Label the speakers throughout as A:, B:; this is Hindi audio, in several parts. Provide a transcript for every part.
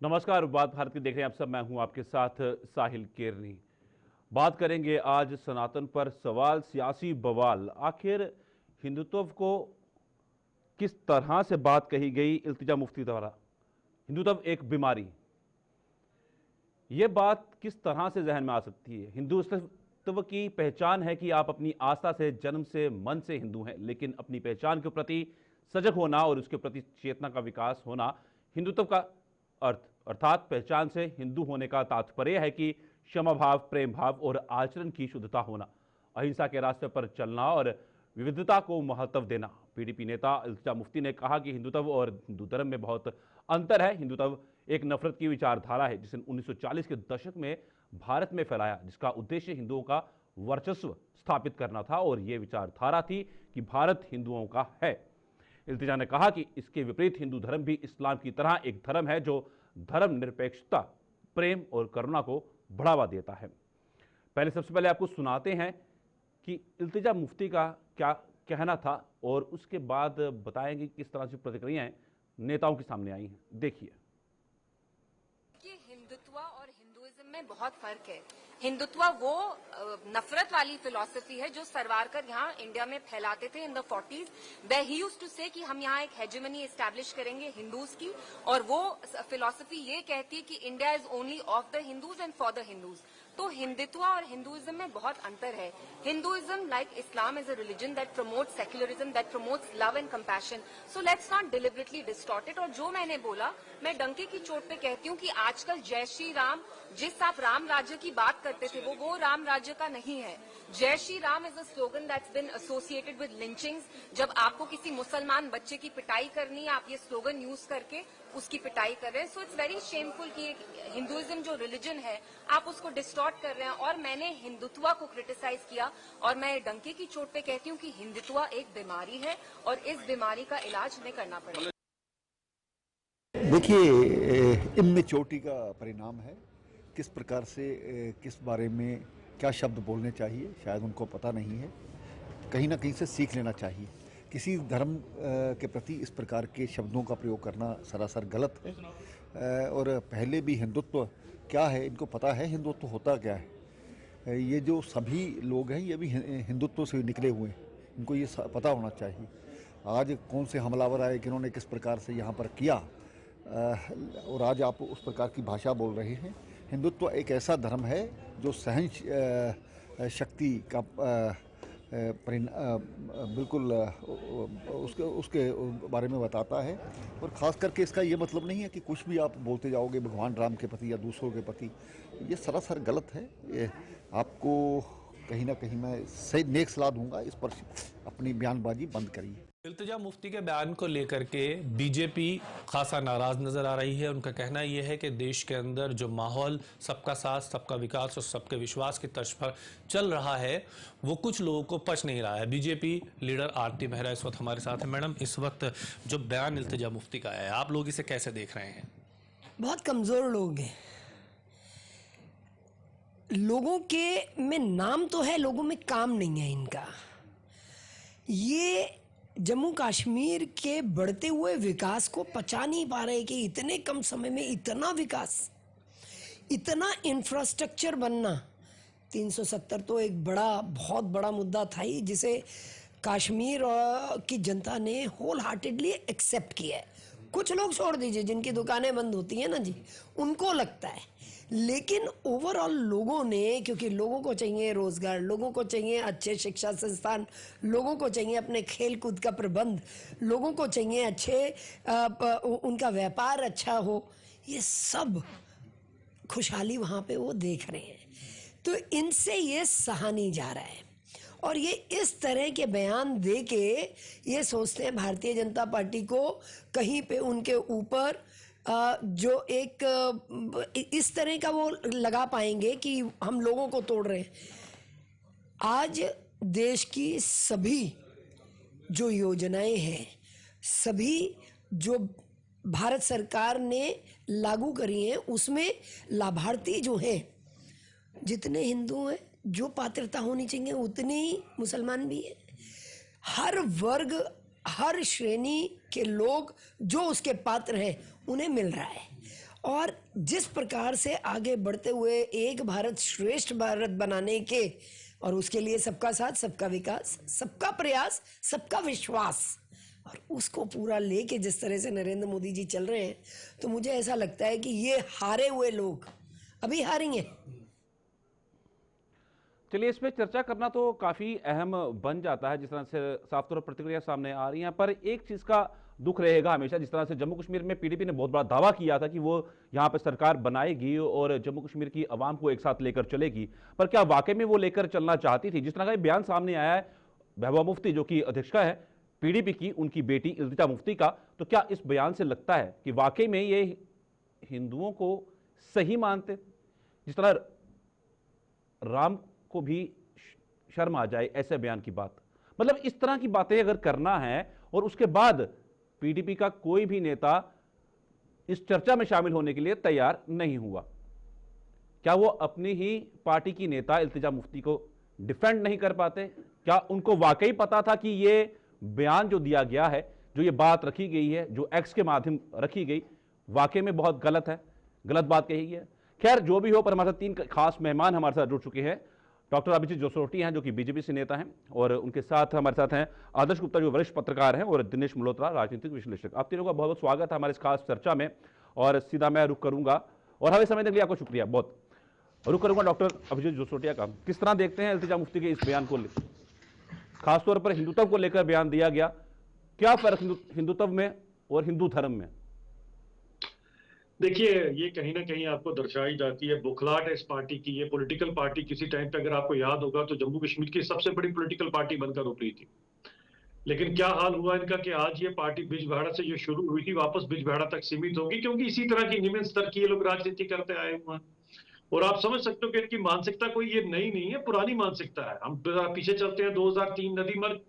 A: नमस्कार, बात भारत की देख रहे हैं आप सब। मैं हूं आपके साथ साहिल केरनी। बात करेंगे आज सनातन पर सवाल, सियासी बवाल। आखिर हिंदुत्व को किस तरह से बात कही गई इल्तिजा मुफ्ती द्वारा? हिंदुत्व एक बीमारी, यह बात किस तरह से जहन में आ सकती है? हिंदुत्व की पहचान है कि आप अपनी आस्था से, जन्म से, मन से हिंदू हैं, लेकिन अपनी पहचान के प्रति सजग होना और उसके प्रति चेतना का विकास होना हिंदुत्व का अर्थात पहचान से हिंदू होने का तात्पर्य है कि क्षमा भाव, प्रेम भाव और आचरण की शुद्धता होना, अहिंसा के रास्ते पर चलना और विविधता को महत्व देना। पीडीपी नेता इल्तिजा मुफ्ती ने कहा कि हिंदुत्व और हिंदू धर्म में बहुत अंतर है। हिंदुत्व एक नफरत की विचारधारा है जिसे 1940 के दशक में भारत में फैलाया, जिसका उद्देश्य हिंदुओं का वर्चस्व स्थापित करना था और यह विचारधारा थी कि भारत हिंदुओं का है। इल्तिजा ने कहा कि इसके विपरीत हिंदू धर्म भी इस्लाम की तरह एक धर्म है जो धर्मनिरपेक्षता, प्रेम और करुणा को बढ़ावा देता है। सबसे पहले आपको सुनाते हैं कि इल्तिजा मुफ्ती का क्या कहना था और उसके बाद बताएंगे किस तरह से प्रतिक्रियाएं नेताओं के सामने आई हैं। देखिए।
B: कि हिंदुत्व और हिंदुइज्म में बहुत फर्क है। हिंदुत्व वो नफरत वाली फिलॉसफी है जो सरवारकर यहाँ इंडिया में फैलाते थे इन द 40s। वे ही यूज्ड टू से कि हम यहाँ एक हेजेमनी एस्टैब्लिश करेंगे हिंदूज की, और वो फिलॉसफी ये कहती है कि India is only of the Hindus and for the Hindus. तो हिंदुत्व और हिंदुइज्म में बहुत अंतर है। Hinduism, like Islam, is a religion that promotes secularism, that promotes love and compassion. So let's not deliberately distort it. और जो मैंने बोला, मैं डंके की चोट पे कहती हूँ कि आजकल जय श्री राम, जिस आप राम राज्य की बात करते थे, वो राम राज्य का नहीं है। जय Shri Ram is a slogan that's bin associated with lynchings. जब आपको किसी मुसलमान बच्चे की पिटाई करनी है, आप ये स्लोगन यूज करके उसकी पिटाई कर रहे हैं। सो इट्स वेरी शेमफुल कि हिंदुइज्म जो रिलीजन है, आप उसको डिस्टॉर्ट कर रहे हैं। और मैंने हिंदुत्व को क्रिटिसाइज किया, और मैं डंके की चोट पे कहती हूँ कि हिंदुत्व एक बीमारी है और इस बीमारी का इलाज हमें करना पड़ेगा।
C: देखिए, इनमेच्योरिटी का परिणाम है। किस प्रकार से किस बारे में क्या शब्द बोलने चाहिए, शायद उनको पता नहीं है। कहीं ना कहीं से सीख लेना चाहिए। किसी धर्म के प्रति इस प्रकार के शब्दों का प्रयोग करना सरासर गलत है। और पहले भी हिंदुत्व क्या है इनको पता है, हिंदुत्व होता क्या है। ये जो सभी लोग हैं ये भी हिंदुत्व से निकले हुए हैं, इनको ये पता होना चाहिए। आज कौन से हमलावर आए, किन्होंने किस प्रकार से यहाँ पर किया, और आज आप उस प्रकार की भाषा बोल रहे हैं। हिंदुत्व एक ऐसा धर्म है जो सहन शक्ति का बिल्कुल उसके बारे में बताता है। और ख़ास करके इसका ये मतलब नहीं है कि कुछ भी आप बोलते जाओगे भगवान राम के प्रति या दूसरों के प्रति, ये सरासर गलत है। ये आपको कहीं ना कहीं मैं सही नेक सलाह दूंगा, इस पर अपनी बयानबाजी बंद करिए।
D: इल्तिजा मुफ्ती के बयान को लेकर के बीजेपी खासा नाराज नजर आ रही है। उनका कहना यह है कि देश के अंदर जो माहौल सबका साथ, सबका विकास और सबके विश्वास की तर्ज पर चल रहा है, वो कुछ लोगों को पच नहीं रहा है। बीजेपी लीडर आरती मेहरा इस वक्त हमारे साथ है। मैडम, इस वक्त जो बयान इल्तिजा मुफ्ती का है, आप लोग इसे कैसे देख रहे हैं?
E: बहुत कमजोर लोग हैं। लोगों के में नाम तो है, लोगों में काम नहीं है इनका। ये जम्मू कश्मीर के बढ़ते हुए विकास को पचा नहीं पा रहे कि इतने कम समय में इतना विकास, इतना इंफ्रास्ट्रक्चर बनना। 370 तो एक बहुत बड़ा मुद्दा था ही, जिसे कश्मीर की जनता ने होल हार्टेडली एक्सेप्ट किया है। कुछ लोग छोड़ दीजिए जिनकी दुकानें बंद होती हैं ना जी, उनको लगता है, लेकिन ओवरऑल लोगों ने, क्योंकि लोगों को चाहिए रोजगार, लोगों को चाहिए अच्छे शिक्षा संस्थान, लोगों को चाहिए अपने खेल कूद का प्रबंध, लोगों को चाहिए अच्छे उनका व्यापार अच्छा हो, ये सब खुशहाली वहाँ पे वो देख रहे हैं। तो इनसे ये सहा नहीं जा रहा है, और ये इस तरह के बयान दे के ये सोचते हैं भारतीय जनता पार्टी को कहीं पे उनके ऊपर जो एक इस तरह का वो लगा पाएंगे कि हम लोगों को तोड़ रहे हैं। आज देश की सभी जो योजनाएं हैं, सभी जो भारत सरकार ने लागू करी हैं, उसमें लाभार्थी जो हैं, जितने हिंदू हैं, जो पात्रता होनी चाहिए उतनी ही मुसलमान भी हैं। हर वर्ग, हर श्रेणी के लोग जो उसके पात्र हैं उन्हें मिल रहा है। और जिस प्रकार से आगे बढ़ते हुए एक भारत श्रेष्ठ भारत बनाने के, और उसके लिए सबका साथ, सबका विकास, सबका प्रयास, सबका विश्वास, और उसको पूरा लेके जिस तरह से नरेंद्र मोदी जी चल रहे हैं, तो मुझे ऐसा लगता है कि ये हारे हुए लोग अभी हारेंगे।
A: चलिए, इसमें चर्चा करना तो काफ़ी अहम बन जाता है, जिस तरह से साफ तौर पर प्रतिक्रिया सामने आ रही हैं। पर एक चीज़ का दुख रहेगा हमेशा, जिस तरह से जम्मू कश्मीर में पीडीपी ने बहुत बड़ा दावा किया था कि वो यहाँ पर सरकार बनाएगी और जम्मू कश्मीर की आवाम को एक साथ लेकर चलेगी, पर क्या वाकई में वो लेकर चलना चाहती थी? जिस तरह का बयान सामने आया है महबूबा मुफ्ती, जो कि अध्यक्षा है पीडीपी की, उनकी बेटी इल्तिजा मुफ्ती का, तो क्या इस बयान से लगता है कि वाकई में ये हिंदुओं को सही मानते? जिस तरह राम को भी शर्म आ जाए ऐसे बयान की बात, मतलब इस तरह की बातें अगर करना है और उसके बाद पीडीपी का कोई भी नेता इस चर्चा में शामिल होने के लिए तैयार नहीं हुआ, क्या वो अपनी ही पार्टी की नेता इल्तिजा मुफ्ती को डिफेंड नहीं कर पाते? क्या उनको वाकई पता था कि ये बयान जो दिया गया है, जो ये बात रखी गई है, जो एक्स के माध्यम रखी गई, वाकई में बहुत गलत है, गलत बात कही है? खैर, जो भी हो, पर हमारे साथ तीन खास मेहमान हमारे साथ जुड़ चुके हैं। डॉक्टर अभिजीत जसरोटी हैं, जो कि बीजेपी से नेता हैं, और उनके साथ हमारे साथ हैं आदर्श गुप्ता, जो वरिष्ठ पत्रकार हैं, और दिनेश मल्होत्रा, राजनीतिक विश्लेषक। आप तीनों का बहुत बहुत स्वागत है हमारे इस खास चर्चा में, और सीधा मैं रुख करूंगा, और हमें समय देने के लिए आपको शुक्रिया, बहुत रुख करूंगा डॉक्टर अभिजीत जसरोटिया का। किस तरह देखते हैं इल्तिजा मुफ्ती के इस बयान को, खासतौर पर हिंदुत्व को लेकर बयान दिया गया, क्या फर्क हिंदुत्व में और हिंदू धर्म में?
F: देखिए, ये कहीं ना कहीं आपको दर्शाई जाती है बुखलाहट है इस पार्टी की। ये पॉलिटिकल पार्टी किसी टाइम पे, अगर आपको याद होगा, तो जम्मू कश्मीर की सबसे बड़ी पॉलिटिकल पार्टी बनकर उभरी थी। लेकिन क्या हाल हुआ इनका कि आज ये पार्टी बिजबेहड़ा से जो शुरू हुई थी वापस बिजबेहड़ा तक सीमित होगी, क्योंकि इसी तरह की निम्न स्तर की ये लोग राजनीति करते आए हुए हैं। और आप समझ सकते हो कि इनकी मानसिकता कोई ये नई नहीं है, पुरानी मानसिकता है। हम पीछे चलते हैं 2003 नदी मर्ग,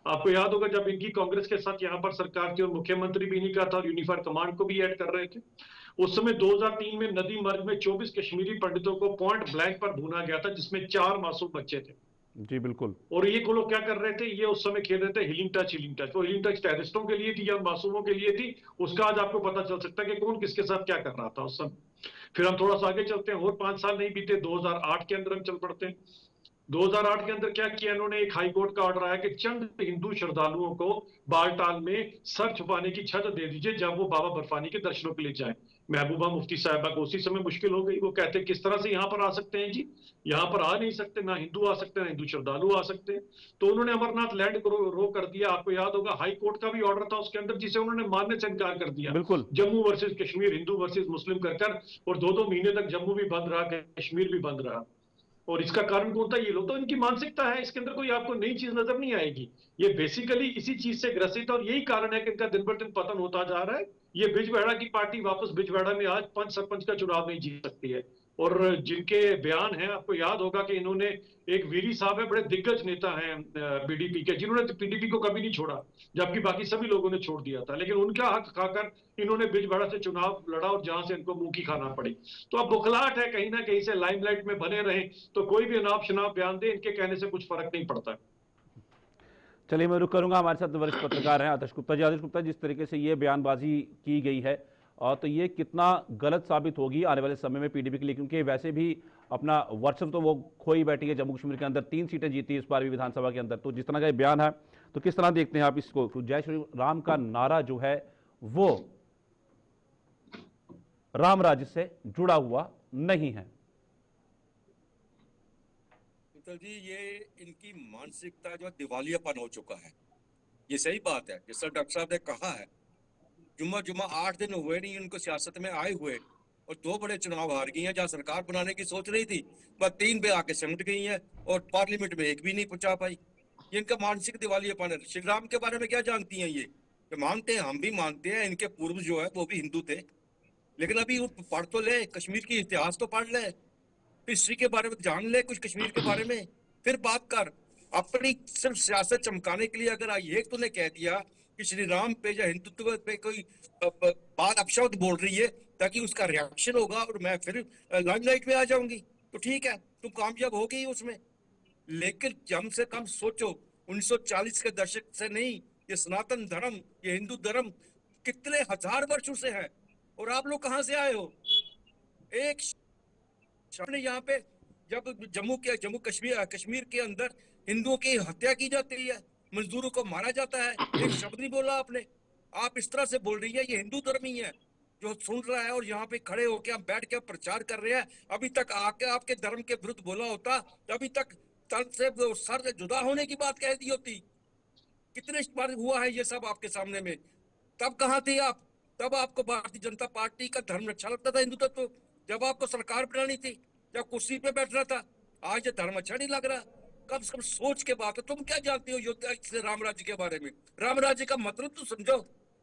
F: आपको याद होगा जब इनकी कांग्रेस के साथ यहाँ पर सरकार थी और मुख्यमंत्री भी इन्हीं का था और यूनिफाइड कमांड को भी ऐड कर रहे थे। उस समय 2003 में नदी मर्ग में 24 कश्मीरी पंडितों को पॉइंट ब्लैंक पर भूना गया था, जिसमें 4 मासूम बच्चे थे।
A: जी बिल्कुल।
F: और ये को लोग क्या कर रहे थे, ये उस समय खेल रहे थे हिलिंग टच। वो हिलिंग टच टेररिस्टों के लिए थी या मासूमों के लिए थी, उसका आज आपको पता चल सकता है कि कौन किसके साथ क्या कर रहा था उस समय। फिर हम थोड़ा सा आगे चलते हैं, और 5 साल नहीं बीते, 2008 के अंदर हम चल पड़ते हैं। 2008 के अंदर क्या किया इन्होंने, एक हाई कोर्ट का ऑर्डर आया कि चंद हिंदू श्रद्धालुओं को बालटाल में सर छुपाने की छत दे दीजिए जब वो बाबा बर्फानी के दर्शनों के लिए जाए। महबूबा मुफ्ती साहिबा को उसी समय मुश्किल हो गई। वो कहते किस तरह से यहाँ पर आ सकते हैं जी, यहाँ पर आ नहीं सकते, ना हिंदू आ सकते, ना हिंदू श्रद्धालु आ सकते हैं। तो उन्होंने अमरनाथ लैंड को रोक कर दिया। आपको याद होगा हाई कोर्ट का भी ऑर्डर था उसके अंदर, जिसे उन्होंने मानने से इनकार कर दिया।
A: बिल्कुल।
F: जम्मू वर्सेज कश्मीर, हिंदू वर्सेज मुस्लिम कर, और 2-2 महीने तक जम्मू भी बंद रहा, कश्मीर भी बंद रहा। और इसका कारण कौन था? ये लोग, तो इनकी मानसिकता है, इसके अंदर कोई आपको नई चीज नजर नहीं आएगी। ये बेसिकली इसी चीज से ग्रसित है, और यही कारण है कि इनका दिन ब दिन पतन होता जा रहा है। ये बिजबेहड़ा की पार्टी वापस बिजबेहड़ा में आज पंच सरपंच का चुनाव नहीं जीत सकती है। और जिनके बयान है, आपको याद होगा कि इन्होंने, एक वीरी साहब है, बड़े दिग्गज नेता हैं बीडीपी के, जिन्होंने पीडीपी को कभी नहीं छोड़ा, जबकि बाकी सभी लोगों ने छोड़ दिया था। लेकिन उनका हक खाकर इन्होंने बिजबेहड़ा से चुनाव लड़ा, और जहां से इनको मुंह की खाना पड़ी। तो अब बुखलाहट है, कहीं ना कहीं से लाइमलाइट में बने रहे, तो कोई भी अनाप शनाप बयान दे, इनके कहने से कुछ फर्क नहीं पड़ता।
A: चलिए, मैं रुक करूंगा, हमारे साथ वरिष्ठ पत्रकार हैं आदर्श गुप्ता जी। आदर्श गुप्ता, जिस तरीके से ये बयानबाजी की गई है, और तो ये कितना गलत साबित होगी आने वाले समय में पीडीपी के लिए, क्योंकि वैसे भी अपना वर्चस्व तो वो खो ही बैठी है जम्मू कश्मीर के अंदर, 3 सीटें जीती इस बार भी विधानसभा के अंदर। तो जिस तरह का बयान है, तो किस तरह देखते हैं आप इसको? तो जय श्री राम का नारा जो है वो राम राज्य से जुड़ा हुआ नहीं है।
G: जी, ये इनकी मानसिकता जो दिवालियापन हो चुका है, ये सही बात है। जिस तरह डॉक्टर साहब ने कहा है, जुम्मा 8 दिन हुए नहीं उनको सियासत में आए हुए, और 2 बड़े चुनाव हार गई हैं। जहाँ सरकार बनाने की सोच रही थी, बस 3 पे आके सिमट गई है, और पार्लियामेंट में एक भी नहीं पहुंचा पाई। ये इनका मानसिक दिवालियापन है। श्री राम के बारे में क्या जानती हैं ये? मानते हैं, हम भी मानते हैं, इनके पूर्व जो है वो भी हिंदू थे, लेकिन अभी पढ़ तो ले, कश्मीर की इतिहास तो पढ़ ले, हिस्ट्री के बारे में जान ले, कुछ कश्मीर के बारे में, फिर बात कर। अपनी सिर्फ सियासत चमकाने के लिए अगर ये तूने कह दिया कि श्री राम पे या हिंदुत्व पे कोई बात अपशब्द बोल रही है ताकि उसका रिएक्शन होगा और मैं फिर लाइमलाइट में आ जाऊंगी, तो ठीक है, तुम कामयाब हो गई उसमें। लेकिन कम से कम सोचो, 1940 के दशक से नहीं, ये सनातन धर्म, ये हिंदू धर्म कितने हजार वर्षों से है। और आप लोग कहां से आए हो? एक ने यहाँ पे जब जम्मू कश्मीर के अंदर हिंदुओं की हत्या की जाती है, मजदूरों को मारा जाता है, एक शब्द नहीं बोला आपने। आप इस तरह से बोल रही है, ये हिंदू धर्म ही है जो सुन रहा है और यहाँ पे खड़े होके हम बैठ के प्रचार कर रहे हैं। अभी तक आके आपके धर्म के विरुद्ध बोला होता तो अभी तक तन से सर से जुदा होने की बात कह दी होती। कितने बार हुआ है ये सब आपके सामने में? तब कहाँ थे आप? तब आपको भारतीय जनता पार्टी का धर्म अच्छा लगता था, हिंदू तत्व, जब आपको सरकार बनानी थी, जब कुर्सी पे बैठना था। आज ये धर्म अच्छा नहीं लग रहा। कम से कम सोच के बात है। तुम क्या जानती हो योद्धा से राम राज्य के बारे में? राम राज्य का मतलब तो समझो।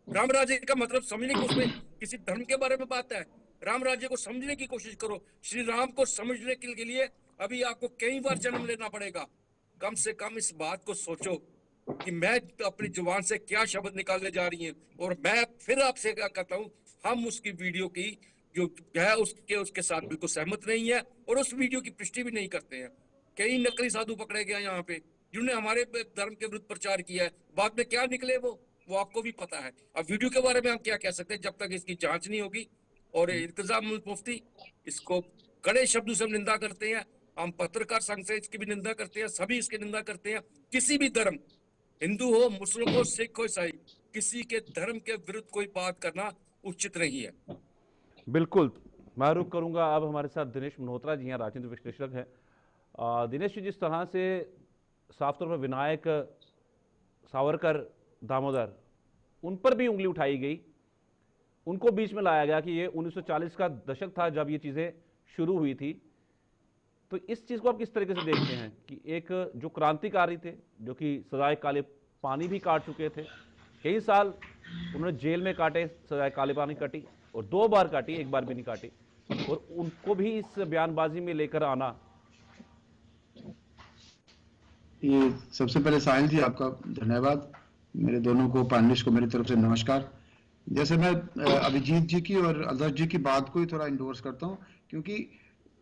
G: राम राज्य का मतलब समझने की उसमें किसी धर्म के बारे में बात है। राम राज्य को समझने की कोशिश करो। श्री राम को समझने के लिए अभी आपको कई बार जन्म लेना पड़ेगा। कम से कम इस बात को सोचो कि मैं अपनी जुबान से क्या शब्द निकालने जा रही है। और मैं फिर आपसे क्या कहता हूँ, हम उसकी वीडियो की जो है उसके साथ बिल्कुल सहमत नहीं है और उस वीडियो की पुष्टि भी नहीं करते हैं। कई नकली साधु पकड़े गए यहाँ पे जिन्होंने हमारे धर्म के विरुद्ध प्रचार किया है। बाद में क्या निकले वो आपको भी पता है। अब वीडियो के बारे में हम क्या कह सकते हैं जब तक इसकी जांच नहीं होगी। और इंतजाम मुफ्ती इसको कड़े शब्दों से निंदा करते हैं। हम पत्रकार संघ से इसकी भी निंदा करते हैं, सभी इसकी निंदा करते हैं। किसी भी धर्म, हिंदू हो, मुस्लिम हो, सिख हो, ईसाई, किसी के धर्म के विरुद्ध कोई बात करना उचित नहीं है।
A: बिल्कुल, मैं रुख करूंगा। अब हमारे साथ दिनेश मल्होत्रा जी हैं, राजनीतिक विश्लेषक हैं। दिनेश जी, जिस तरह से साफ तौर पर विनायक, सावरकर, दामोदर, उन पर भी उंगली उठाई गई, उनको बीच में लाया गया कि ये 1940 का दशक था जब ये चीज़ें शुरू हुई थी, तो इस चीज़ को आप किस तरीके से देखते हैं कि एक जो क्रांतिकारी थे, जो कि सजाए काले पानी भी काट चुके थे, कई साल उन्होंने जेल में काटे, सजाए काले पानी काटी और 2 बार काटी, 1 बार भी नहीं काटी, और उनको भी इस बयानबाजी में लेकर आना।
H: ये सबसे पहले साहिल जी आपका धन्यवाद, मेरे दोनों को पैनलिस्ट को मेरी तरफ से नमस्कार। जैसे मैं अभिजीत जी की और अजहर जी की बात को ही थोड़ा इंडोर्स करता हूँ, क्योंकि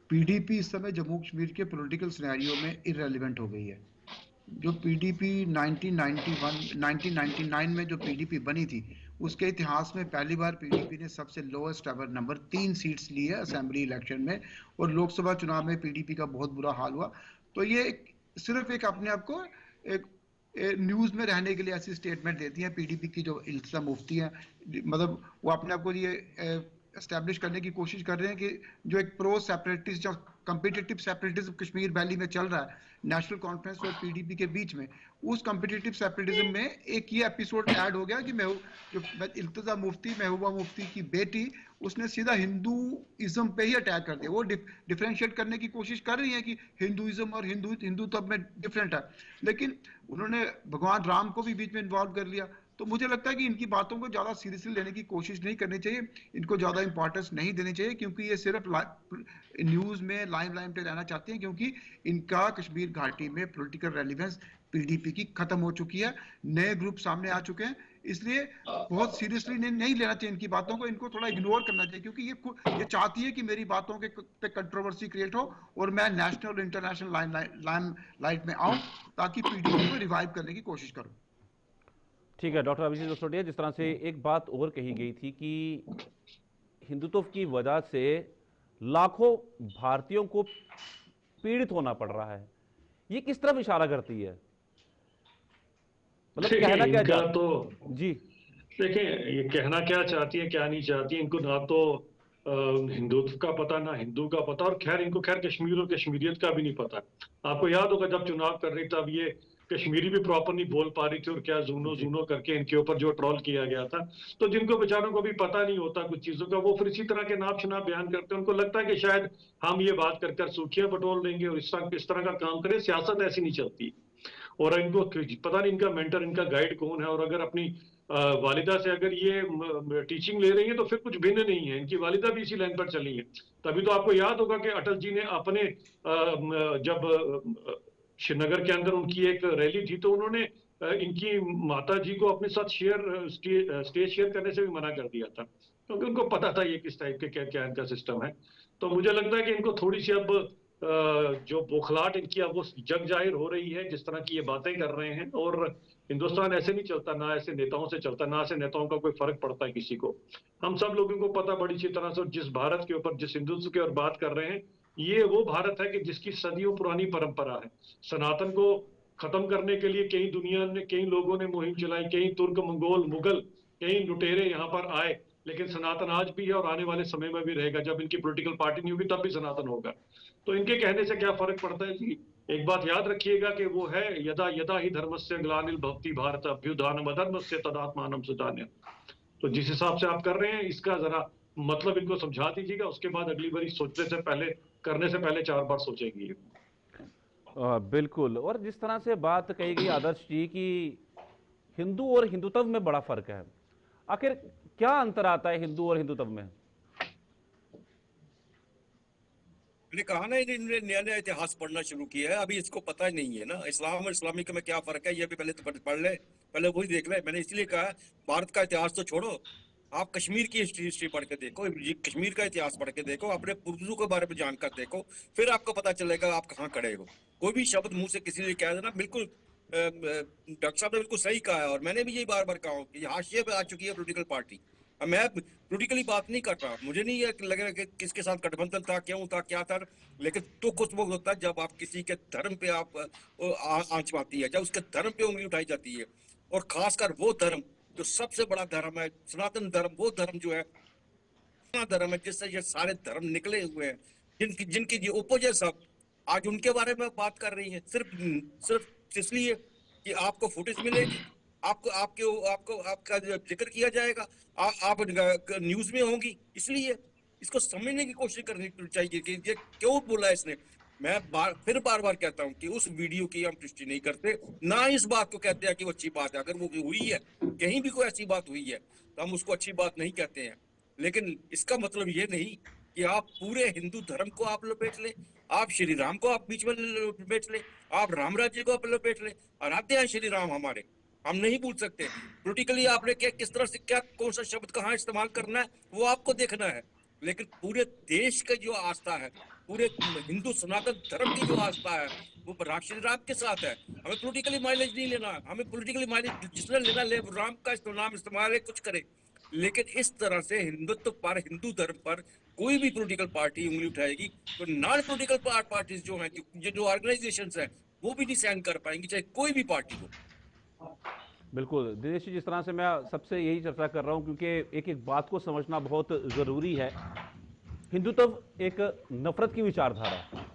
H: पीडीपी इस समय जम्मू कश्मीर के पॉलिटिकल सिनेरियो में इररेलेवेंट हो गई है। जो पीडीपी 1999 में जो पीडीपी बनी थी, उसके इतिहास में पहली बार पीडीपी ने सबसे लोएस्ट एवर नंबर 3 सीट्स ली है असेंबली इलेक्शन में, और लोकसभा चुनाव में पीडीपी का बहुत बुरा हाल हुआ। तो ये सिर्फ एक अपने आप को एक न्यूज में रहने के लिए ऐसी स्टेटमेंट देती है पीडीपी की जो इल्तिजा मुफ्ती है। मतलब वो अपने आप को ये एस्टैब्लिश करने की कोशिश कर रहे हैं कि जो एक प्रो सेपरेटिस्ट, जो कम्पिटिटिव सेपरेटिज्म कश्मीर वैली में चल रहा है नेशनल कॉन्फ्रेंस और पीडीपी के बीच में, उस कम्पिटिटिव सेपरेटिज्म में एक ये एपिसोड ऐड हो गया कि जो इल्तिजा मुफ्ती, महबूबा मुफ्ती की बेटी, उसने सीधा हिंदूइज्म पे ही अटैक कर दिया। वो डिफरेंशिएट करने की कोशिश कर रही है कि हिंदुइज्म और हिंदू तो में डिफरेंट है, लेकिन उन्होंने भगवान राम को भी बीच में इन्वॉल्व कर लिया। तो मुझे लगता है कि इनकी बातों को ज्यादा सीरियसली लेने की कोशिश नहीं करनी चाहिए, इनको ज्यादा इंपॉर्टेंस नहीं देनी चाहिए, क्योंकि ये सिर्फ न्यूज में लाइमलाइट पे रहना चाहते हैं, क्योंकि इनका कश्मीर घाटी में पॉलिटिकल रेलिवेंस पीडीपी की खत्म हो चुकी है, नए ग्रुप सामने आ चुके हैं। इसलिए बहुत सीरियसली नहीं लेना चाहिए इनकी बातों को, इनको थोड़ा इग्नोर करना चाहिए, क्योंकि ये चाहती है कि मेरी बातों के पे कंट्रोवर्सी क्रिएट हो और मैं नेशनल और इंटरनेशनल लाइमलाइट में आऊं, ताकि पीडीपी को रिवाइव करने की कोशिश करूं।
A: ठीक है डॉक्टर अभिजीत जसरोटिया, जिस तरह से एक बात और कही गई थी कि हिंदुत्व की वजह से लाखों भारतीयों को पीड़ित होना पड़ रहा है, ये किस तरफ इशारा करती है? मतलब कहना क्या
F: तो
A: जी
F: देखें, ये कहना क्या चाहती है क्या नहीं चाहती है, इनको ना तो हिंदुत्व का पता, ना हिंदू का पता, और इनको कश्मीर और कश्मीरियत का भी नहीं पता। आपको याद होगा जब चुनाव कर रही तब ये कश्मीरी भी प्रॉपर नहीं बोल पा रही थी और क्या जूनो करके इनके ऊपर जो ट्रोल किया गया था। तो जिनको बेचारों को भी पता नहीं होता कुछ चीजों का, वो फिर इसी तरह के नाप शनाप बयान करते हैं। उनको लगता है कि शायद हम ये बात कर सूखियां बटोर देंगे और इस तरह का काम करें। सियासत ऐसी नहीं चलती। और इनको पता नहीं इनका मेंटर, इनका गाइड कौन है। और अगर अपनी वालिदा से अगर ये टीचिंग ले रही है तो फिर कुछ भिन्न नहीं है, इनकी वालिदा भी इसी लाइन पर चली है। तभी तो आपको याद होगा कि अटल जी ने अपने जब श्रीनगर के अंदर उनकी एक रैली थी तो उन्होंने इनकी माता जी को अपने साथ स्टेज शेयर करने से भी मना कर दिया था, क्योंकि उनको पता था ये किस टाइप के क्या इनका सिस्टम है। तो मुझे लगता है कि इनको थोड़ी सी अब जो बौखलाहट इनकी अब वो जग जाहिर हो रही है, जिस तरह की ये बातें कर रहे हैं। और हिंदुस्तान ऐसे नहीं चलता, ना ऐसे नेताओं से चलता, ना ऐसे नेताओं का कोई फर्क पड़ता है किसी को। हम सब लोगों को पता बड़ी अच्छी तरह से, जिस भारत के ऊपर, जिस हिंदुत्व के ऊपर बात कर रहे हैं, ये वो भारत है कि जिसकी सदियों पुरानी परंपरा है। सनातन को खत्म करने के लिए कई दुनिया ने, कई लोगों ने मुहिम चलाई, कई तुर्क, मंगोल, मुगल, कई लुटेरे यहाँ पर आए, लेकिन सनातन आज भी है और आने वाले समय में भी रहेगा। जब इनकी पॉलिटिकल पार्टी नहीं होगी तब भी सनातन होगा। तो इनके कहने से क्या फर्क पड़ता है जी? एक बात याद रखिएगा कि वो है, यदा यदा ही धर्मस्य ग्लानिर् भवति भारत अभ्युत्थानम् अधर्मस्य तदात्मानं सृजाम्यहम्। तो जिस हिसाब से आप कर रहे हैं, इसका जरा मतलब इनको समझा दीजिएगा, उसके बाद अगली बारी सोचने से पहले, करने से पहले 4 बार सोचेंगे।
A: बिल्कुल। और जिस तरह से बात कही गई आदर्श जी की हिंदू और हिंदुत्व में बड़ा फर्क है, आखिर क्या अंतर आता है हिंदू और हिंदुत्व में?
G: मैंने कहा ना, इन्होंने नया नया इतिहास पढ़ना शुरू किया है, अभी इसको पता ही नहीं है ना इस्लाम और इस्लामिक में क्या फर्क है। ये भी पहले तो पढ़ ले, पहले वही देख ले। मैंने इसलिए कहा भारत का इतिहास तो छोड़ो, आप कश्मीर की हिस्ट्री पढ़ के देखो, कश्मीर का इतिहास पढ़ के देखो, अपने पूर्वजों के बारे में जानकर देखो, फिर आपको पता चलेगा आप कहाँ खड़े हो। कोई भी शब्द मुंह से किसी ने कह देना, बिल्कुल डॉक्टर साहब ने बिल्कुल सही कहा है, और मैंने भी यही बार बार कहा हूँ कि हाशिए पे आ चुकी है पॉलिटिकल पार्टी। अब मैं पॉलिटिकली बात नहीं कर रहा, मुझे नहीं लग रहा कि किसके साथ गठबंधन था, क्यों था, क्या था, लेकिन तो कुछ वक्त होता है जब आप किसी के धर्म पे आप आंच पाती है, जब उसके धर्म पे उंगली उठाई जाती है, और खासकर वो धर्म जो सबसे बड़ा धर्म है, सनातन धर्म, वो धर्म जो है धर्म है जिससे ये सारे धर्म निकले हुए हैं, जिनकी ये उपजय सब आज उनके बारे में बात कर रही है, सिर्फ इसलिए कि आपको फुटेज मिलेगी, आपको आपके आपको आपका जिक्र किया जाएगा, आप न्यूज में होंगी, इसलिए इसको समझने की कोशिश करनी चाहिए कि ये क्यों बोला इसने। मैं फिर बार बार कहता हूँ कि उस वीडियो की हम पुष्टि नहीं करते, ना इस बात को कहते हैं कि वो अच्छी बात है। अगर वो हुई है, कहीं भी कोई ऐसी बात हुई है, तो हम उसको अच्छी बात नहीं कहते हैं, लेकिन इसका मतलब ये नहीं कि आप पूरे हिंदू धर्म को आप लपेट ले, आप श्री राम को आप बीच में लपेट ले, आप राम राज्य को आप लपेट ले। आराध्य है श्री राम हमारे, हम नहीं भूल सकते। पोलिटिकली आपने क्या, किस तरह से, क्या, कौन सा शब्द कहाँ इस्तेमाल करना है, वो आपको देखना है, लेकिन पूरे देश का जो आस्था है, पूरे हिंदू सनातन धर्म की जो आस्था है, वो श्री राम के साथ है। हमें पॉलिटिकली माइलेज नहीं लेना, हमें पॉलिटिकली माइलेज जिसने लेना ले, राम का नाम इस्तेमाल है, कुछ करे, लेकिन इस तरह से हिंदुत्व पर, हिंदू धर्म पर कोई भी पॉलिटिकल पार्टी उंगली उठाएगी तो नॉन पॉलिटिकल पार्टीज जो हैं, जो ऑर्गेनाइजेशंस हैं, वो भी नहीं सहन कर पाएंगी, चाहे कोई भी पार्टी हो।
A: बिल्कुल दिनेश जी, जिस तरह से मैं सबसे यही चर्चा कर रहा हूं, क्योंकि एक एक बात को समझना बहुत ज़रूरी है। हिंदुत्व एक नफरत की विचारधारा है,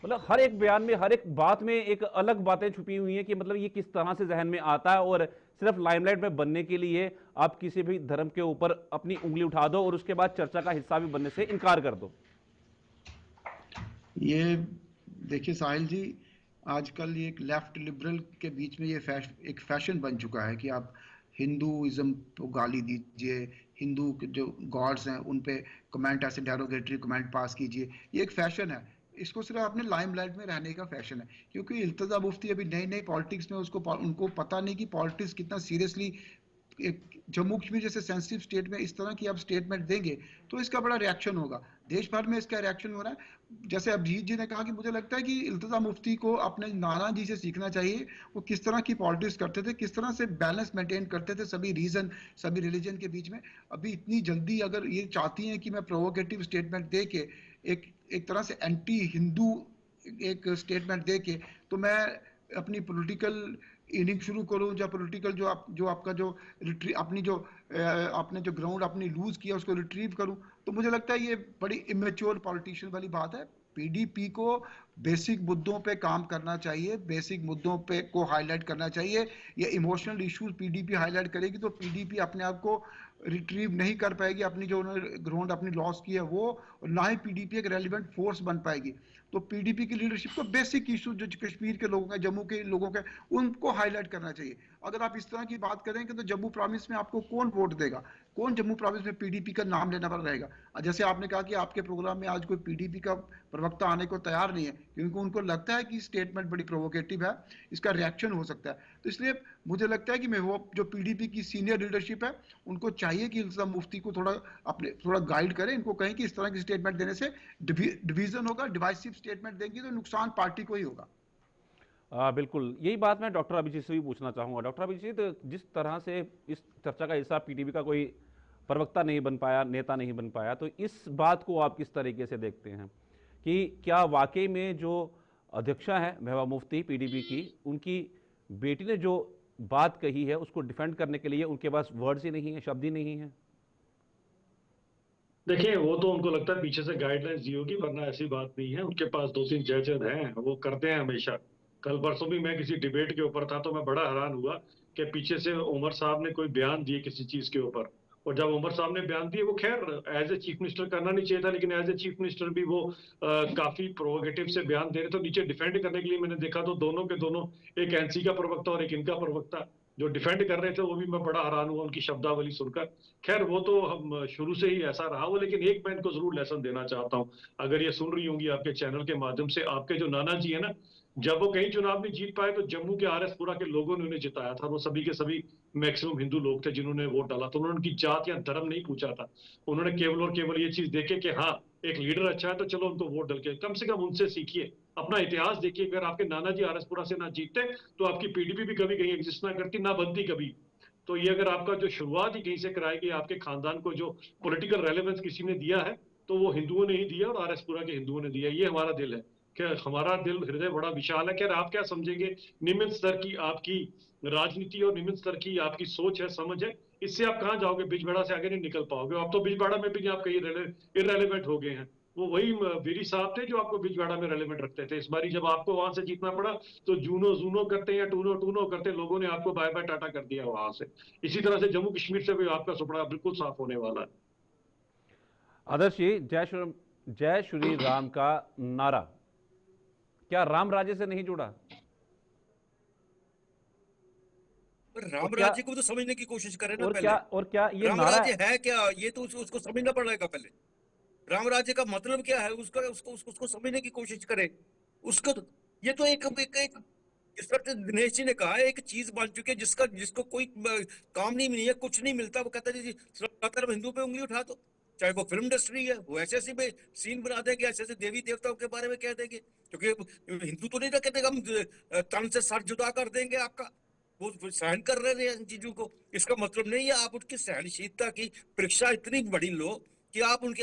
A: मतलब हर एक बयान में, हर एक बात में एक अलग बातें छुपी हुई हैं कि मतलब ये किस तरह से जहन में आता है, और सिर्फ लाइमलाइट में बनने के लिए आप किसी भी धर्म के ऊपर अपनी उंगली उठा दो और उसके बाद चर्चा का हिस्सा भी बनने से इनकार कर दो।
H: ये देखिए साहिल जी, आजकल ये एक लेफ्ट लिबरल के बीच में ये एक फैशन बन चुका है कि आप हिंदुइज्म को गाली दीजिए, हिंदू के जो गॉड्स हैं उन पे कमेंट, ऐसे डेरोगेटरी कमेंट पास कीजिए। ये एक फैशन है, इसको सिर्फ अपने लाइमलाइट में रहने का फैशन है, क्योंकि इल्तिजा मुफ्ती अभी नई नई पॉलिटिक्स में, उनको पता नहीं कि पॉलिटिक्स कितना सीरियसली, जम्मू कश्मीर जैसे सेंसिटिव स्टेट में इस तरह की आप स्टेटमेंट देंगे तो इसका बड़ा रिएक्शन होगा, देश भर में इसका रिएक्शन हो रहा है। जैसे अभिजीत जी ने कहा कि मुझे लगता है कि इल्तिजा मुफ्ती को अपने नाना जी से सीखना चाहिए, वो किस तरह की पॉलिटिक्स करते थे, किस तरह से बैलेंस मेंटेन करते थे सभी रीजन, सभी रिलीजन के बीच में। अभी इतनी जल्दी अगर ये चाहती हैं कि मैं प्रोवोकेटिव स्टेटमेंट दे के एक तरह से एंटी हिंदू एक स्टेटमेंट दे के, तो मैं अपनी पॉलिटिकल इनिंग शुरू करूं, या पॉलिटिकल जो आपका जो अपनी जो आपने जो ग्राउंड अपनी लूज किया उसको रिट्रीव करूं, तो मुझे लगता है ये बड़ी इमेच्योर पॉलिटिशियन वाली बात है। पीडीपी को बेसिक मुद्दों पे काम करना चाहिए, बेसिक मुद्दों पे को हाईलाइट करना चाहिए। ये इमोशनल इश्यूज पीडीपी हाईलाइट करेगी तो पीडीपी अपने आप को रिट्रीव नहीं कर पाएगी, अपनी जो उन्होंने ग्राउंड अपनी लॉस की है वो, और ना ही पीडीपी एक रेलिवेंट फोर्स बन पाएगी। तो पीडीपी की लीडरशिप को बेसिक इशू जो कश्मीर के लोगों के, जम्मू के लोगों के, उनको हाईलाइट करना चाहिए। अगर आप इस तरह की बात करेंगे तो जम्मू प्रोविंस में आपको कौन वोट देगा, कौन जम्मू प्रोविंस में पीडीपी का नाम लेना पर रहेगा। जैसे आपने कहा कि आपके प्रोग्राम में आज कोई पीडीपी का प्रवक्ता आने को तैयार नहीं है, क्योंकि उनको लगता है कि स्टेटमेंट बड़ी प्रोवोकेटिव है, इसका रिएक्शन हो सकता है। तो इसलिए मुझे लगता है कि मैं वो जो पीडीपी की सीनियर लीडरशिप है उनको चाहिए कि इल्तिजाम मुफ्ती को थोड़ा गाइड करें, इनको कहें कि इस तरह की स्टेटमेंट देने से डिवीजन होगा, डिवाइसिव स्टेटमेंट देंगे तो नुकसान पार्टी को ही होगा।
A: बिल्कुल, यही बात मैं डॉक्टर अभिजीत से भी पूछना चाहूँगा। डॉक्टर अभिजीत, जिस तरह से इस चर्चा का हिस्सा पीडीपी का कोई प्रवक्ता नहीं बन पाया, नेता नहीं बन पाया, तो इस बात को आप किस तरीके से देखते हैं कि क्या वाकई में जो अध्यक्षा है महबूबा मुफ्ती पीडीपी की, उनकी बेटी ने जो बात कही है उसको डिफेंड करने के लिए उनके पास वर्ड्स ही नहीं है, शब्द ही नहीं है?
F: देखिए, वो तो उनको लगता है पीछे से गाइडलाइंस दी होगी, वरना ऐसी बात नहीं है। उनके पास 2-3 जज हैं, वो करते हैं हमेशा। कल परसों भी मैं किसी डिबेट के ऊपर था तो मैं बड़ा हैरान हुआ कि पीछे से उमर साहब ने कोई बयान दिए किसी चीज के ऊपर, और जब उमर साहब ने बयान दिए, वो खैर एज ए चीफ मिनिस्टर करना नहीं चाहिए था, लेकिन एज ए चीफ मिनिस्टर भी वो काफी प्रोवोकेटिव से बयान दे रहे थे। नीचे डिफेंड करने के लिए मैंने देखा तो दोनों के दोनों, एक एनसी का प्रवक्ता और एक इनका प्रवक्ता, जो डिफेंड कर रहे थे, वो भी मैं बड़ा हैरान हुआ उनकी शब्दावली सुनकर। खैर वो तो हम शुरू से ही ऐसा रहा वो, लेकिन एक मैं इनको जरूर लेसन देना चाहता हूँ, अगर ये सुन रही होंगी आपके चैनल के माध्यम से। आपके जो नाना जी है ना, जब वो कहीं चुनाव में जीत पाए तो जम्मू के आरएसपुरा के लोगों ने उन्हें जिताया था। वो सभी के सभी मैक्सिमम हिंदू लोग थे जिन्होंने वोट डाला, तो उन्होंने उनकी जात या धर्म नहीं पूछा था। उन्होंने केवल और केवल ये चीज देखे कि हाँ, एक लीडर अच्छा है तो चलो उनको वोट डाल के, कम से कम उनसे सीखिए, अपना इतिहास देखिए। अगर आपके नाना जी आरएसपुरा से ना जीतते तो आपकी पीडीपी भी कभी कहीं एग्जिस्ट ना करती, ना बनती कभी। तो ये अगर आपका जो शुरुआत ही कहीं से कराएगी, आपके खानदान को जो पॉलिटिकल रेलेवेंस किसी ने दिया है तो वो हिंदुओं ने ही दिया, और आरएसपुरा के हिंदुओं ने दिया। ये हमारा दिल है, क्या हमारा दिल हृदय बड़ा विशाल है। क्या आप क्या समझेंगे, निम्न स्तर की आपकी राजनीति और निम्न स्तर की आपकी सोच है, समझ है, इससे आप कहाँ जाओगे? बिजबड़ा से आगे नहीं निकल पाओगे। आप तो बिजबड़ा में भी आप कहीं इरेलीवेंट हो गए हैं। वो वही वीरी साहब थे जो आपको बिजवाड़ा में रेलेवेंट रखते थे। इस बारी जब आपको वहां से जीतना पड़ा तो जूनो जूनो करते या टूनो टूनो करते लोगों ने आपको बाय बाय टाटा कर दिया वहां से। इसी तरह से जम्मू कश्मीर से भी आपका सुपड़ा बिल्कुल साफ होने वाला है।
A: आदर्श जी, जय श्री राम का नारा क्या राम राज्य से नहीं जुड़ा?
G: राम राज्य को तो समझने की कोशिश करें ना पहले।
A: और क्या ये
G: राम
A: नारा
G: राज्य है क्या, ये तो उसको समझना पड़ेगा पहले। राम राज्य का मतलब क्या है, उसको समझने की कोशिश करें। उसको तो, ये तो एक इस पर दिनेश जी ने कहा है, एक चीज बन चुकी है जिसको कोई काम नहीं है, कुछ नहीं मिलता। वो कहता है जी सनातन हिंदू पे उंगली उठा दो, चाहे वो फिल्म इंडस्ट्री है, वो ऐसे ऐसे में सीन बना देंगे, ऐसे ऐसे देवी देवताओं के बारे में कह देंगे। क्योंकि हिंदू तो नहीं ना कहते हम तन से सर जुदा कर देंगे आपका, वो सहन कर रहे हैं इन चीजों को। इसका मतलब नहीं है आप उनकी सहनशीलता की परीक्षा इतनी बड़ी लो कि आप उनके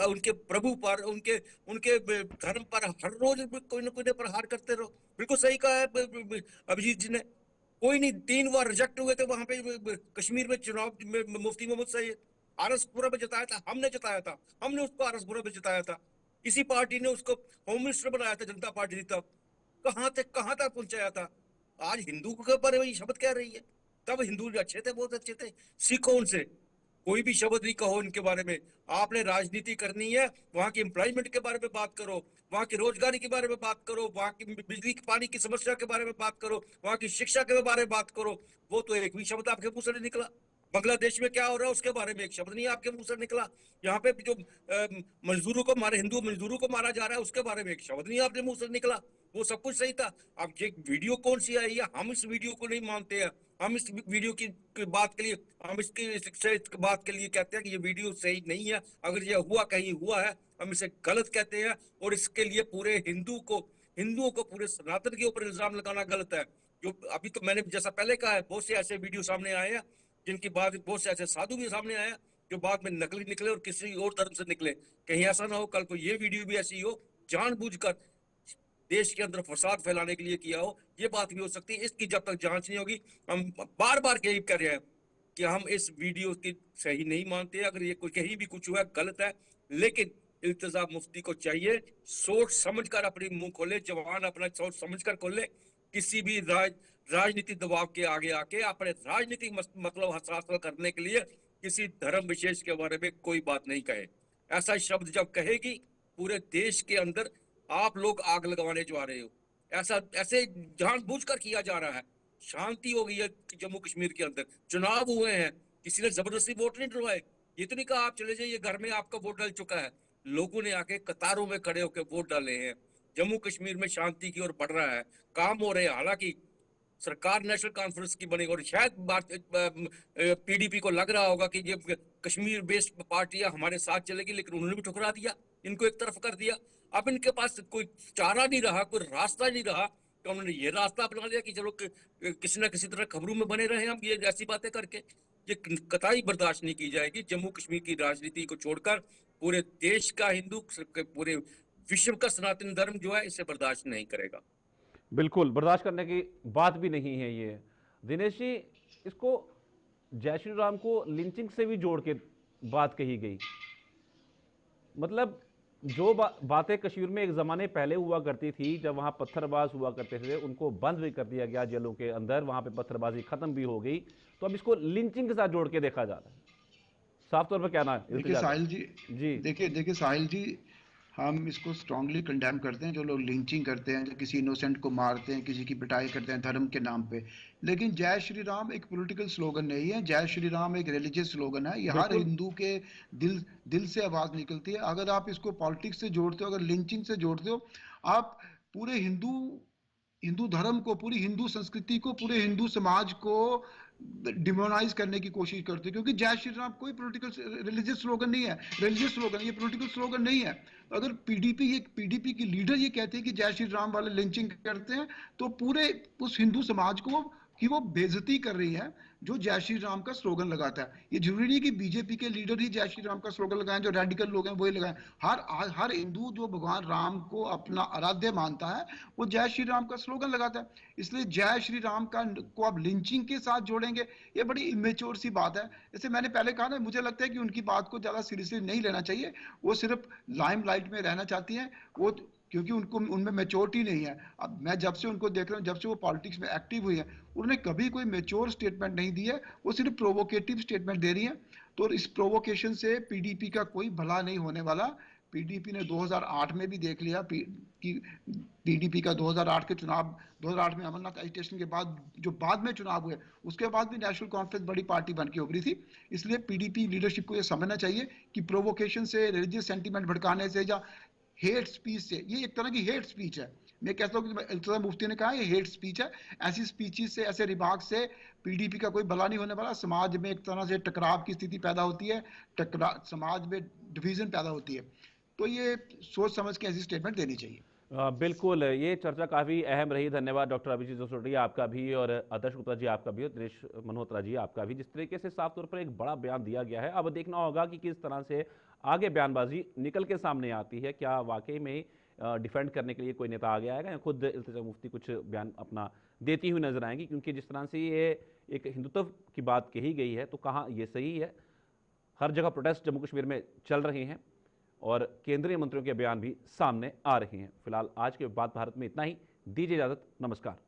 G: उनके प्रभु पर, उनके धर्म पर हर रोज कोई ना कोई प्रहार करते रहो। बिल्कुल सही कहा है अभिजीत जी ने। कोई नहीं, 3 बार रिजेक्ट हुए थे वहां पे कश्मीर में चुनाव में मुफ्ती मोहम्मद सईद। आरएसपुरा में जिताया था, हमने जिताया था, हमने उसको आरएसपुरा में जिताया था। इसी पार्टी ने उसको होम मिनिस्टर बनाया था, जनता पार्टी थी तब। कहाँ तक पहुंचाया था। आज हिंदू के बारे में शब्द कह रही है, तब हिंदू अच्छे थे, बहुत अच्छे थे। सीखो उनसे, कोई भी शब्द नहीं कहो इनके बारे में। आपने राजनीति करनी है, वहां की एम्प्लॉयमेंट के बारे में बात करो, वहां की रोजगारी के बारे में बात करो, वहां की बिजली पानी की समस्या के बारे में बात करो, वहां की शिक्षा के बारे में बात करो। वो तो एक भी शब्द आपके मुंह से नहीं निकला। बांग्लादेश में क्या हो रहा है उसके बारे में एक शब्द नहीं आपके मुंह से निकला। यहाँ पे जो मजदूरों को मारे, हिंदू मजदूरों को मारा जा रहा है, उसके बारे में एक शब्द नहीं आपके मुंह से निकला। वो सब कुछ सही था। अब ये वीडियो कौन सी आई है, हम इस वीडियो को नहीं मानते हैं। हम इस वीडियो की बात के लिए, हम इसकी बात के लिए कहते हैं कि ये वीडियो सही नहीं है। अगर ये हुआ, कहीं हुआ है, हम इसे गलत कहते हैं। और इसके लिए पूरे हिंदुओं को पूरे सनातन के ऊपर इल्जाम लगाना गलत है। जो अभी तो मैंने जैसा पहले कहा है, बहुत से ऐसे वीडियो सामने आए हैं जिनकी बात, बहुत से ऐसे साधु भी सामने आए हैं जो बाद में नकली निकले और किसी और धर्म से निकले। कहीं ऐसा ना हो कल को ये वीडियो भी ऐसी हो जानबूझकर देश के अंदर फसाद फैलाने के लिए किया हो, ये बात भी हो सकती है। इसकी जब तक जांच नहीं होगी, हम बार बार यही कर रहे हैं कि हम इस वीडियो की सही नहीं मानते। अगर ये कोई कहीं भी कुछ हुआ गलत है, लेकिन इल्तिजाम मुफ्ती को चाहिए सोच समझ कर अपनी मुंह खोले, जवान अपना सोच समझ कर खोले। किसी भी राजनीतिक दबाव के आगे आके अपने राजनीतिक मतलब हासिल करने के लिए किसी धर्म विशेष के बारे में कोई बात नहीं कहे। ऐसा शब्द जब कहेगी, पूरे देश के अंदर आप लोग आग लगवाने जा रहे हो। ऐसे जानबूझकर किया जा रहा है। शांति हो गई है जम्मू कश्मीर के अंदर, चुनाव हुए हैं, किसी ने जबरदस्ती वोट नहीं डलवाए। ये तो नहीं कहा आप चले जाइए घर में, आपका वोट डल चुका है। लोगों ने आके कतारों में खड़े होकर वोट डाले हैं। जम्मू कश्मीर में शांति की ओर बढ़ रहा है, काम हो रहे हैं। हालांकि सरकार नेशनल कॉन्फ्रेंस की बनेगी और शायद पीडीपी को लग रहा होगा कि ये कश्मीर बेस्ड पार्टियां हमारे साथ चलेगी, लेकिन उन्होंने भी ठुकरा दिया, इनको एक तरफ कर दिया। अब इनके पास कोई चारा नहीं रहा, कोई रास्ता नहीं रहा, तो उन्होंने ये रास्ता अपना लिया कि चलो किसी ना किसी तरह खबरों में बने रहे हम ये ऐसी बातें करके। ये कतई बर्दाश्त नहीं की जाएगी। जम्मू कश्मीर की राजनीति को छोड़कर पूरे देश का हिंदू, पूरे विश्व का सनातन धर्म जो है इसे बर्दाश्त नहीं करेगा।
A: बिल्कुल बर्दाश्त करने की बात भी नहीं है ये। दिनेश जी, इसको जय श्री राम को लिंचिंग से भी जोड़ के बात कही गई। मतलब जो बातें कश्मीर में एक ज़माने पहले हुआ करती थी, जब वहाँ पत्थरबाज हुआ करते थे, उनको बंद भी कर दिया गया जेलों के अंदर, वहाँ पे पत्थरबाजी खत्म भी हो गई, तो अब इसको लिंचिंग के साथ जोड़ के देखा जा रहा है। साफ तौर पर कहना है।
H: देखिए साहिल जी,
A: जी
H: देखिए साहिल जी, हम इसको स्ट्रांगली कंडेम करते हैं जो लोग लिंचिंग करते हैं, जो किसी इनोसेंट को मारते हैं, किसी की पिटाई करते हैं धर्म के नाम पे। लेकिन जय श्री राम एक पॉलिटिकल स्लोगन नहीं है, जय श्री राम एक रिलीजियस स्लोगन है। ये हर हिंदू के दिल से आवाज निकलती है। अगर आप इसको पॉलिटिक्स से जोड़ते हो, अगर लिंचिंग से जोड़ते हो, आप पूरे हिंदू धर्म को, पूरी हिंदू संस्कृति को, पूरे हिंदू समाज को डिमोनाइज करने की कोशिश करते हैं। क्योंकि जय श्री राम कोई पॉलिटिकल रिलीजियस स्लोगन नहीं है, रिलीजियस स्लोगन, ये पॉलिटिकल स्लोगन नहीं है। अगर पीडीपी की लीडर ये कहते हैं कि जय श्री राम वाले लिंचिंग करते हैं, तो पूरे उस हिंदू समाज को कि वो बेइज्जती कर रही है जो जय श्री राम का स्लोगन लगाता है। ये जरूरी नहीं कि बीजेपी के लीडर ही जय श्री राम का स्लोगन लगाएं, जो रेडिकल लोग हैं वही लगाएं। हर हिंदू जो भगवान राम को अपना आराध्य मानता है वो जय श्री राम का स्लोगन लगाता है। इसलिए जय श्री राम को आप लिंचिंग के साथ जोड़ेंगे, ये बड़ी इमेच्योर सी बात है। जैसे मैंने पहले कहा ना, मुझे लगता है कि उनकी बात को ज्यादा सीरियसली नहीं लेना चाहिए। वो सिर्फ लाइमलाइट में रहना चाहती हैं, वो क्योंकि उनमें मैच्योरिटी नहीं है। अब मैं जब से उनको देख रहा हूँ, जब से वो पॉलिटिक्स में एक्टिव हुई है, उन्होंने कभी कोई मैच्योर स्टेटमेंट नहीं दी है, वो सिर्फ प्रोवोकेटिव स्टेटमेंट दे रही है। तो इस प्रोवोकेशन से पीडीपी का कोई भला नहीं होने वाला। पीडीपी ने 2008 में भी देख लिया कि पीडीपी का 2008 के चुनाव, 2008 में अमरनाथ एजिटेशन के बाद जो बाद में चुनाव हुए, उसके बाद भी नेशनल कॉन्फ्रेंस बड़ी पार्टी बन के उभरी थी। इसलिए पीडीपी लीडरशिप को यह समझना चाहिए कि प्रोवोकेशन से, रिलीजियस सेंटीमेंट भड़काने से या हेट स्पीच से, ये एक तरह की हेट स्पीच है। मैं कहता हूँ कि इल्तिज़ाम मुफ्ती ने कहा ये हेट स्पीच है। ऐसी स्पीचेस से, ऐसे रिमार्क से पीडीपी का कोई भला नहीं होने वाला। समाज में एक तरह से टकराव की स्थिति पैदा होती है, समाज में डिवीजन पैदा होती है। तो ये सोच समझ के ऐसी स्टेटमेंट देनी चाहिए।
A: बिल्कुल, ये चर्चा काफ़ी अहम रही। धन्यवाद डॉक्टर अभिजीत जसरोटिया आपका भी, और आदर्श गुप्ता जी आपका भी, और दिनेश मल्होत्रा जी आपका भी। जिस तरीके से साफ तौर पर एक बड़ा बयान दिया गया है, अब देखना होगा कि किस तरह से आगे बयानबाजी निकल के सामने आती है। क्या वाकई में डिफेंड करने के लिए कोई नेता आगे आएगा, या खुद इल्तिजा मुफ्ती कुछ बयान अपना देती हुई नजर आएंगी? क्योंकि जिस तरह से ये एक हिंदुत्व की बात कही गई है, तो कहाँ ये सही है? हर जगह प्रोटेस्ट जम्मू कश्मीर में चल रहे हैं और केंद्रीय मंत्रियों के बयान भी सामने आ रहे हैं। फिलहाल आज के बात भारत में इतना ही। दीजिए इजाजत, नमस्कार।